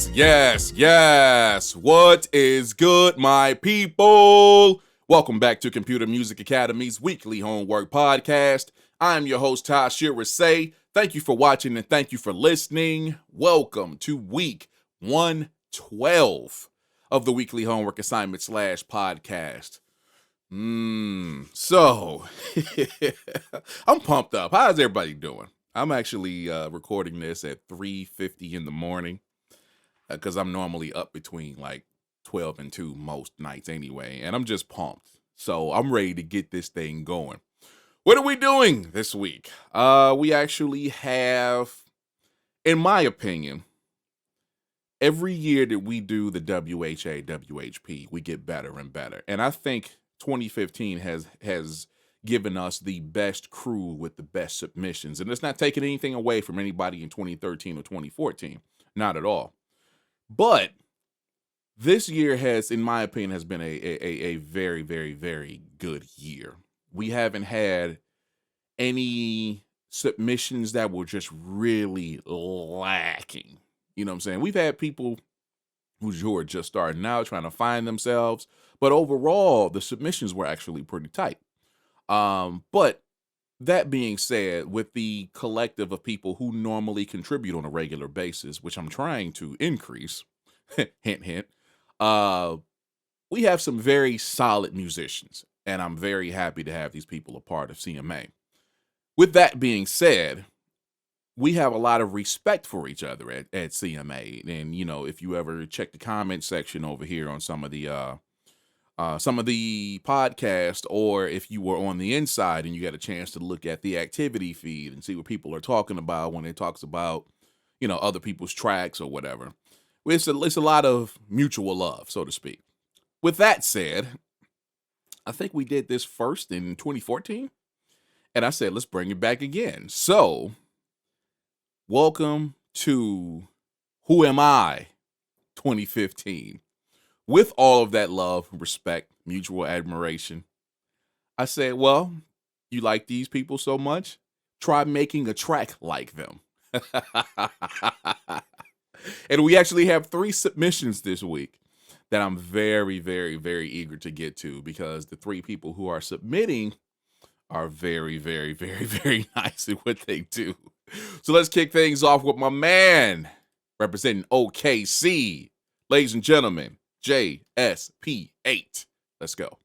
Yes. What is good, my people? Welcome back to Computer Music Academy's weekly homework podcast. I'm your host, Tashira Say. Thank you for watching and thank you for listening. Welcome to week 112 of the weekly homework assignment / podcast. So, I'm pumped up. How's everybody doing? I'm actually recording this at 3:50 in the morning because I'm normally up between like 12 and 2 most nights anyway, and I'm just pumped. So I'm ready to get this thing going. What are we doing this week? We actually have, in my opinion, every year that we do the WHA, WHP, we get better and better. And I think 2015 has given us the best crew with the best submissions. And it's not taking anything away from anybody in 2013 or 2014. Not at all. But this year has, in my opinion, has been a very, very, very good year. We haven't had any submissions that were just really lacking. You know what I'm saying? We've had people who are just starting out, trying to find themselves. But overall, the submissions were actually pretty tight. But that being said, with the collective of people who normally contribute on a regular basis, which I'm trying to increase, hint, hint, we have some very solid musicians, and I'm very happy to have these people a part of CMA. With that being said, we have a lot of respect for each other at CMA. And, you know, if you ever check the comment section over here on some of the podcast, or if you were on the inside and you got a chance to look at the activity feed and see what people are talking about when it talks about, you know, other people's tracks or whatever. It's a lot of mutual love, so to speak. With that said, I think we did this first in 2014, and I said, let's bring it back again. So, welcome to Who Am I 2015. With all of that love, respect, mutual admiration, I said, well, you like these people so much? Try making a track like them. And we actually have 3 submissions this week that I'm very, very, very eager to get to, because the 3 people who are submitting are very, very, very, very nice at what they do. So let's kick things off with my man representing OKC. Ladies and gentlemen, JSP8. Let's go.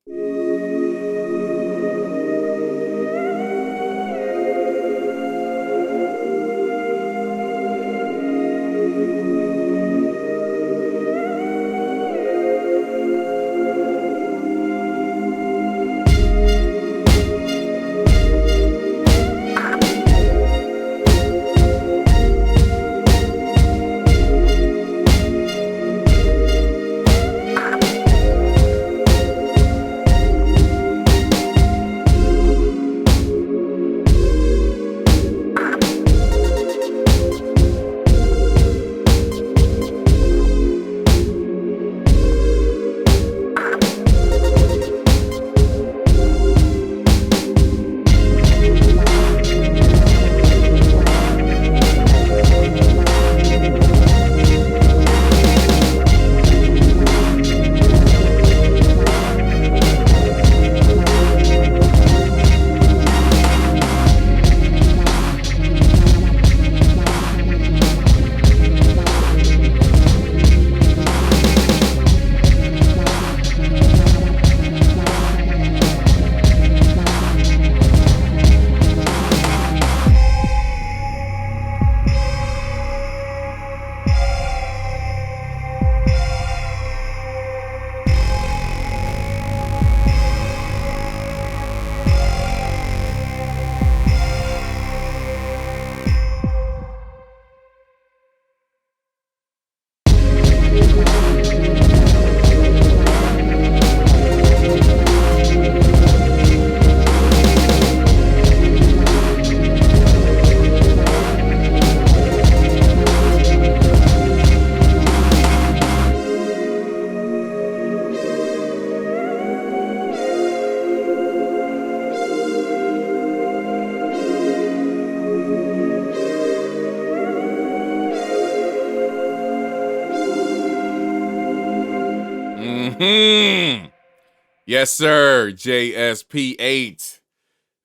Yes, sir. JSP8.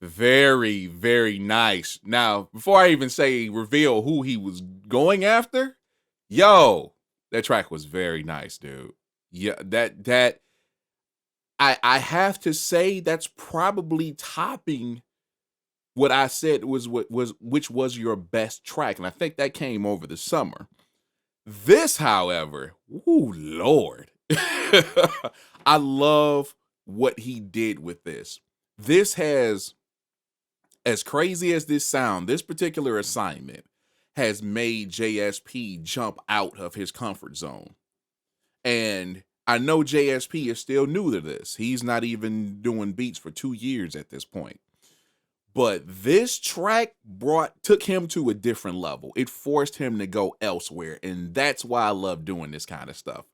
Very, very nice. Now, before I even say reveal who he was going after, yo, that track was very nice, dude. Yeah, that I have to say that's probably topping what I said was which was your best track, and I think that came over the summer. This, however, ooh, Lord. I love what he did with this. This has, as crazy as this particular assignment has made JSP jump out of his comfort zone. And I know JSP is still new to this. He's not even doing beats for 2 years at this point. But this track took him to a different level. It forced him to go elsewhere. And that's why I love doing this kind of stuff.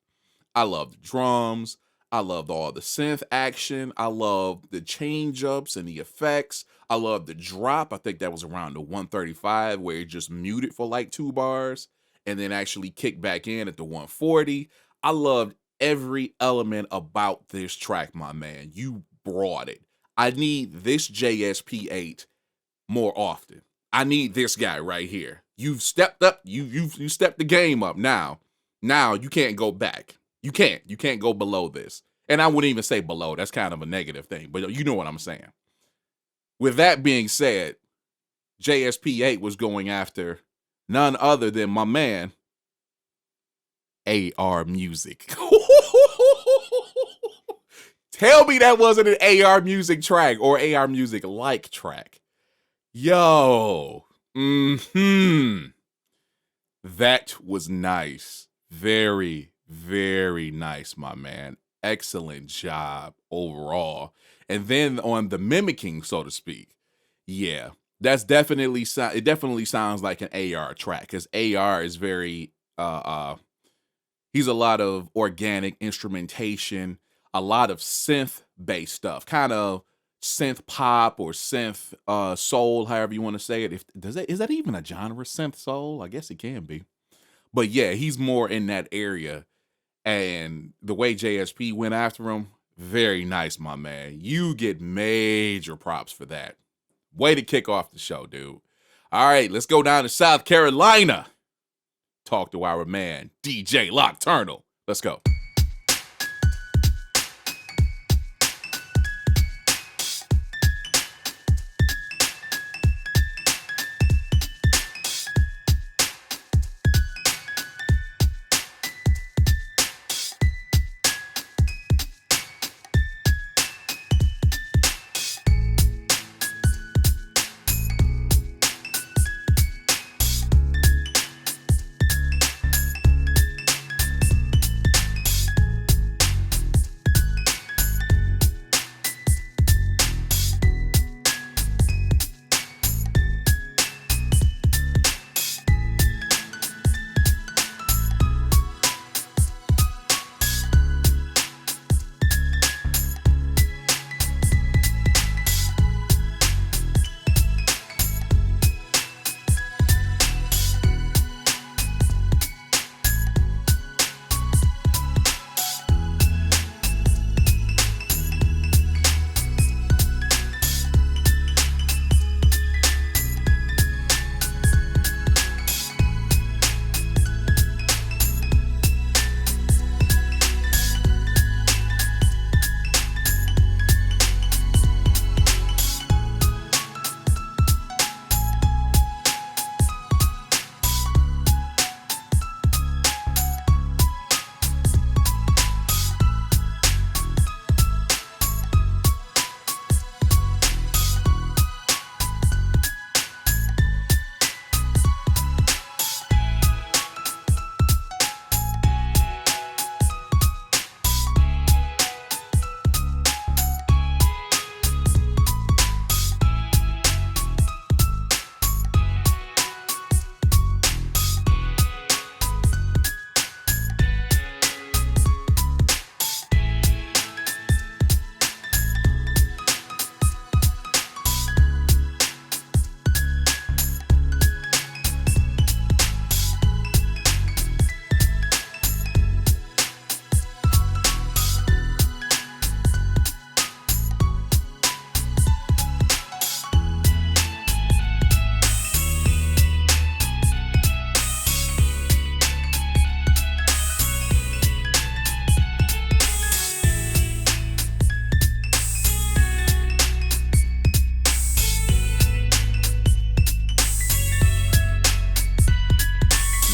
I love the drums. I loved all the synth action. I love the change ups and the effects. I love the drop. I think that was around the 135 where it just muted for like 2 bars and then actually kicked back in at the 140. I loved every element about this track, my man. You brought it. I need this JSP8 more often. I need this guy right here. You've stepped up. You stepped the game up now. Now you can't go back. You can't go below this. And I wouldn't even say below. That's kind of a negative thing, but you know what I'm saying. With that being said, JSP8 was going after none other than my man, AR Music. Tell me that wasn't an AR Music track or AR Music like track. Yo. That was nice. Very, very nice, my man. Excellent job overall. And then on the mimicking, so to speak, yeah, that's definitely it definitely sounds like an AR track because AR is very he's a lot of organic instrumentation, a lot of synth based stuff, kind of synth pop or synth soul, however you want to say it. Is that even a genre, synth soul? I guess it can be. But yeah, he's more in that area. And the way JSP went after him, very nice, my man. You get major props for that. Way to kick off the show, dude. All right, let's go down to South Carolina. Talk to our man, DJ Nocturnal. Let's go.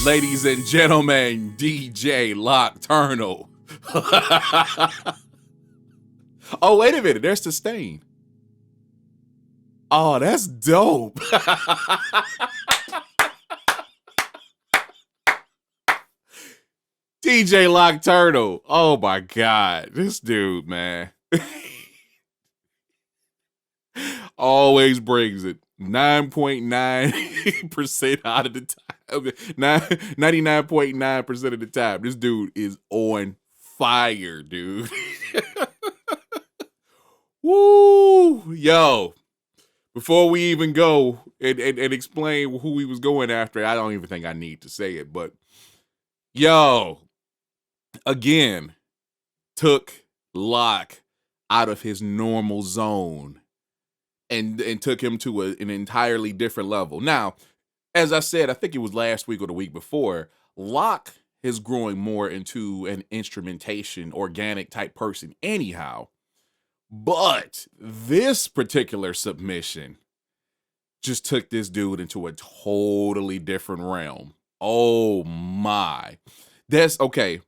Ladies and gentlemen, DJ Nocturnal. Oh, wait a minute. There's Sustain. Oh, that's dope. DJ Nocturnal. Oh my God. This dude, man. Always brings it. 9.9% out of the time. 99.9% of the time. This dude is on fire, dude. Woo! Yo. Before we even go and explain who he was going after, I don't even think I need to say it, but yo, again, took Locke out of his normal zone and took him to an entirely different level. Now, as I said, I think it was last week or the week before, Locke is growing more into an instrumentation, organic type person anyhow. But this particular submission just took this dude into a totally different realm. Oh my. That's okay.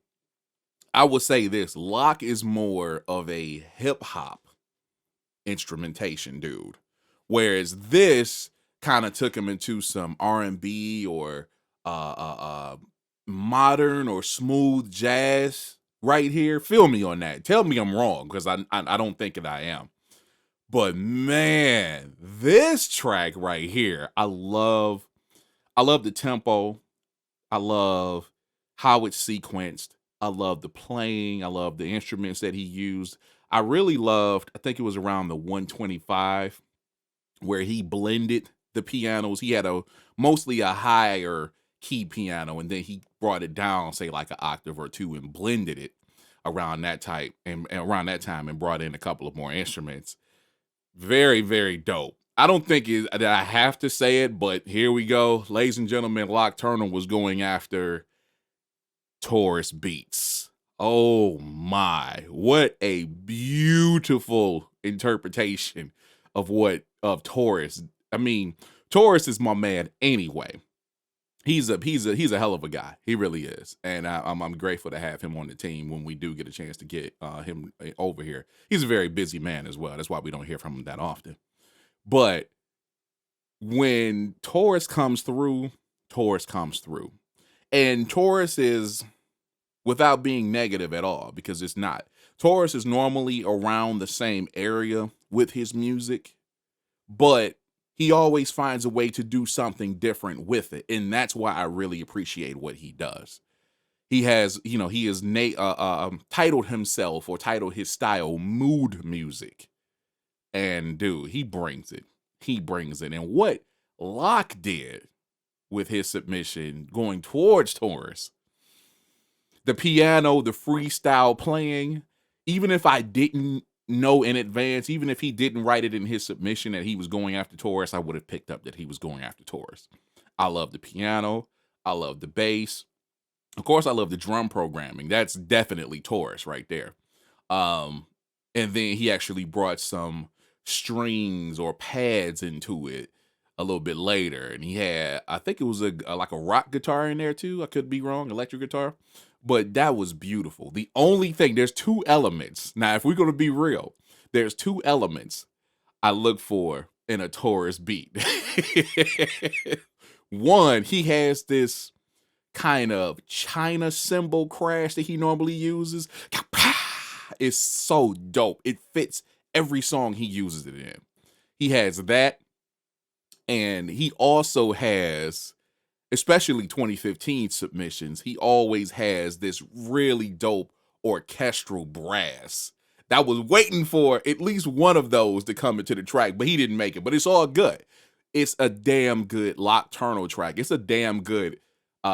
I would say this. Locke is more of a hip hop instrumentation dude. Whereas this kind of took him into some R&B or modern or smooth jazz right here. Feel me on that. Tell me I'm wrong, because I don't think that I am. But man, this track right here, I love the tempo. I love how it's sequenced. I love the playing. I love the instruments that he used. I really loved, I think it was around the 125 where he blended the pianos. He had mostly a higher key piano, and then he brought it down, say like an octave or two, and blended it around that type and around that time, and brought in a couple of more instruments. Very, very dope. I don't think that I have to say it, but here we go. Ladies and gentlemen, Nocturnal was going after Taurus beats. Oh my, what a beautiful interpretation of Taurus. I mean, Taurus is my man anyway. He's a hell of a guy. He really is, and I'm grateful to have him on the team when we do get a chance to get him over here. He's a very busy man as well. That's why we don't hear from him that often. But when Taurus comes through, and Taurus is, without being negative at all, because it's not. Taurus is normally around the same area with his music, but he always finds a way to do something different with it. And that's why I really appreciate what he does. He has, he has titled himself, or titled his style, mood music. And dude, he brings it. And what Locke did with his submission going towards Taurus, the piano, the freestyle playing, even if I didn't know in advance, even if he didn't write it in his submission that he was going after Taurus, I would have picked up that he was going after Taurus. I love the piano. I love the bass. Of course, I love the drum programming. That's definitely Taurus right there. And then he actually brought some strings or pads into it a little bit later. And he had, I think it was like a rock guitar in there too. I could be wrong, electric guitar. But that was beautiful. The only thing, there's two elements. Now, if we're going to be real, there's two elements I look for in a Taurus beat. One, he has this kind of China cymbal crash that he normally uses. It's so dope. It fits every song he uses it in. He has that. And he also has, especially 2015 submissions, he always has this really dope orchestral brass. I was waiting for at least one of those to come into the track, but he didn't make it. But it's all good. It's a damn good Nocturnal track. It's a damn good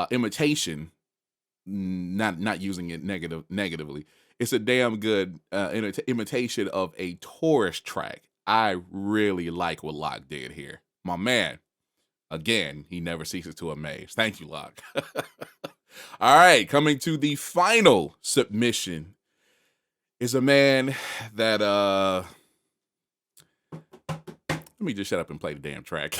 imitation. Not using it negatively. It's a damn good imitation of a Taurus track. I really like what Locke did here. My man. Again, he never ceases to amaze. Thank you, Locke. All right, coming to the final submission is a man that let me just shut up and play the damn track.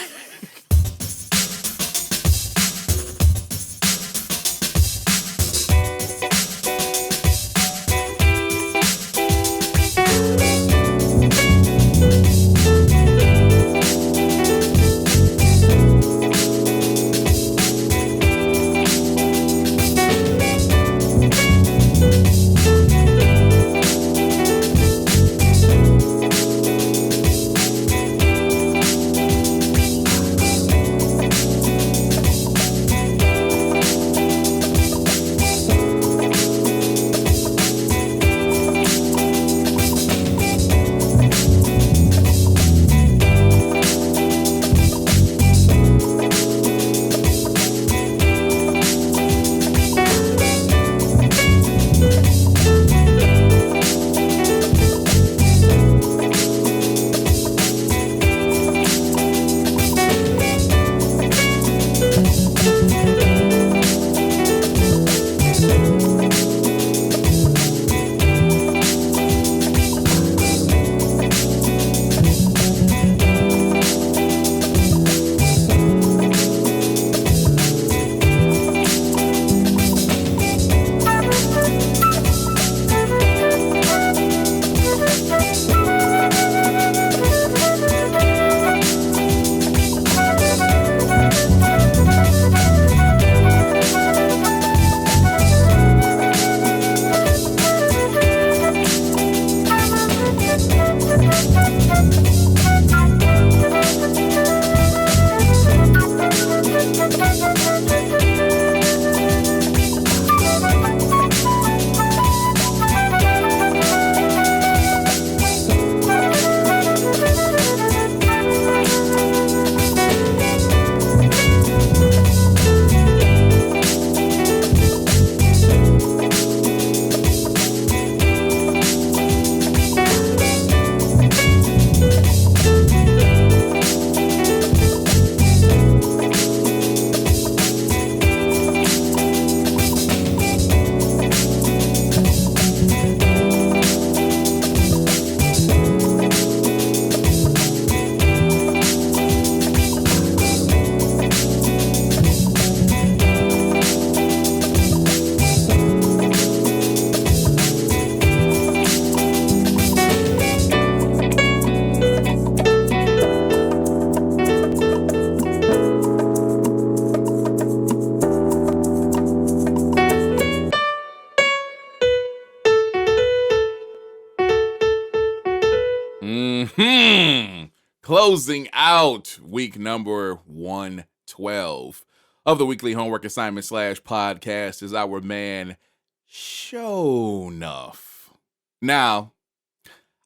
Closing out week number 112 of the weekly homework assignment / podcast is our man Sho-Nuff. Now,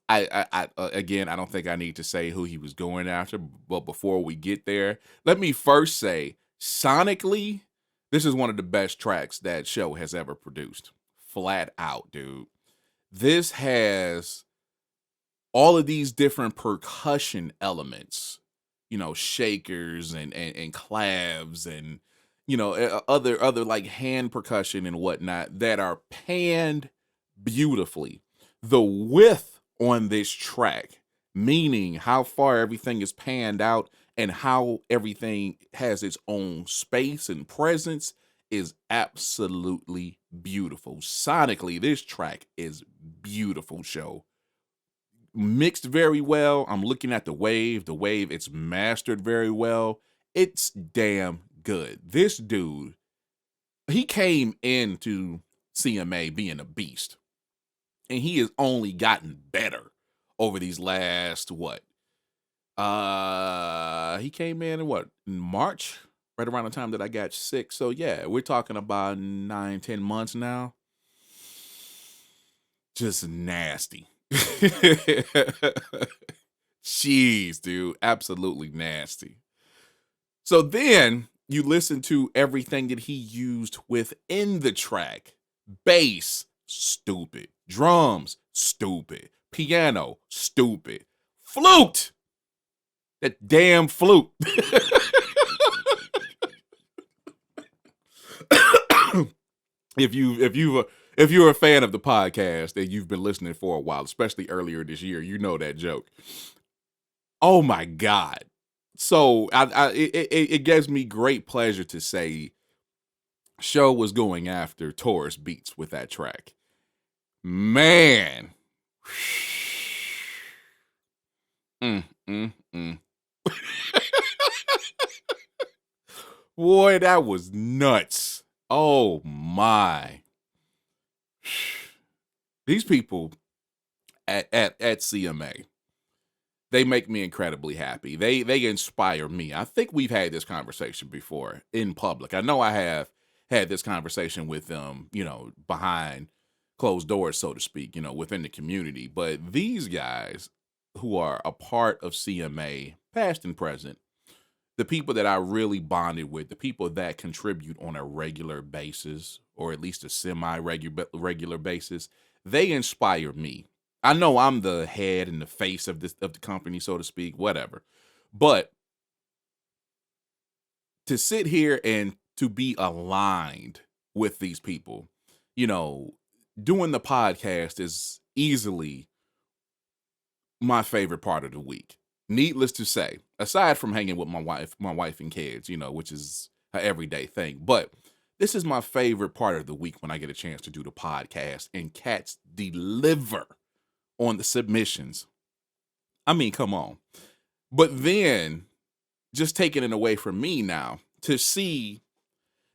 I again, I don't think I need to say who he was going after, but before we get there, let me first say, sonically, this is one of the best tracks that Sho has ever produced. Flat out, dude. This has all of these different percussion elements, shakers and clavs and, other like hand percussion and whatnot that are panned beautifully. The width on this track, meaning how far everything is panned out and how everything has its own space and presence, is absolutely beautiful. Sonically, this track is beautiful, Sho. Mixed very well. I'm looking at the wave. It's mastered very well. It's damn good. This dude, he came into CMA being a beast, and he has only gotten better over these last he came in March, right around the time that I got sick. So yeah, we're talking about 9-10 months now. Just nasty. Jeez, dude, absolutely nasty. So then you listen to everything that he used within the track. Bass, stupid. Drums, stupid. Piano, stupid. Flute, that damn flute. If you're a fan of the podcast and you've been listening for a while, especially earlier this year, you know that joke. Oh my God. So it gives me great pleasure to say Sho was going after Taurus beats with that track. Man. Boy, that was nuts. Oh my. These people at CMA, they make me incredibly happy. They inspire me. I think we've had this conversation before in public. I know I have had this conversation with them, behind closed doors, so to speak, within the community. But these guys who are a part of CMA, past and present, the people that I really bonded with, the people that contribute on a regular basis, or at least a semi-regular basis, they inspire me. I know I'm the head and the face of the company, so to speak, whatever. But to sit here and to be aligned with these people, doing the podcast is easily my favorite part of the week. Needless to say, aside from hanging with my wife and kids, which is an everyday thing, but this is my favorite part of the week when I get a chance to do the podcast and cats deliver on the submissions. I mean, come on. But then just taking it away from me now to see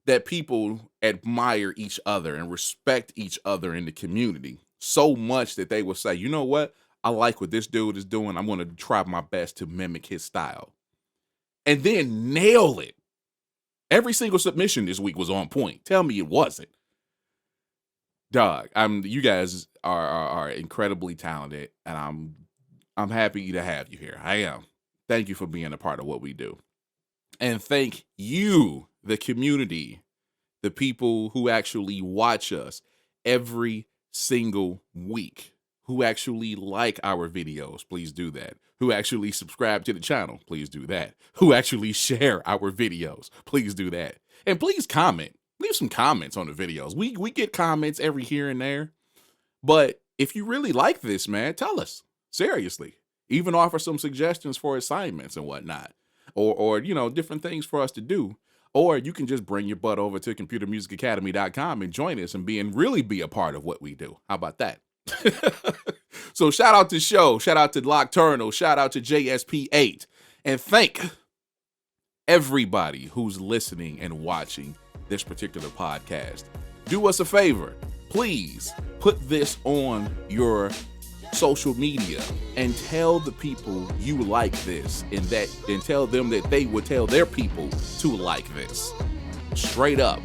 that people admire each other and respect each other in the community so much that they will say, you know what? I like what this dude is doing. I'm going to try my best to mimic his style. And then nail it. Every single submission this week was on point. Tell me it wasn't. Dog, you guys are incredibly talented, and I'm happy to have you here. I am. Thank you for being a part of what we do. And thank you, the community, the people who actually watch us every single week, who actually like our videos, please do that. Who actually subscribe to the channel, please do that. Who actually share our videos, please do that. And please comment. Leave some comments on the videos. We get comments every here and there. But if you really like this, man, tell us. Seriously. Even offer some suggestions for assignments and whatnot. Or different things for us to do. Or you can just bring your butt over to computermusicacademy.com and join us and really be a part of what we do. How about that? So shout out to Sho, shout out to Nocturnal, shout out to JSP8, and thank everybody who's listening and watching this particular podcast. Do us a favor, please put this on your social media and tell the people you like this, and tell them that they would tell their people to like this. Straight up.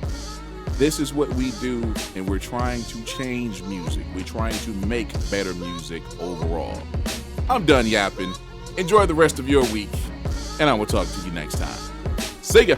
This is what we do, and we're trying to change music. We're trying to make better music overall. I'm done yapping. Enjoy the rest of your week, and I will talk to you next time. See ya.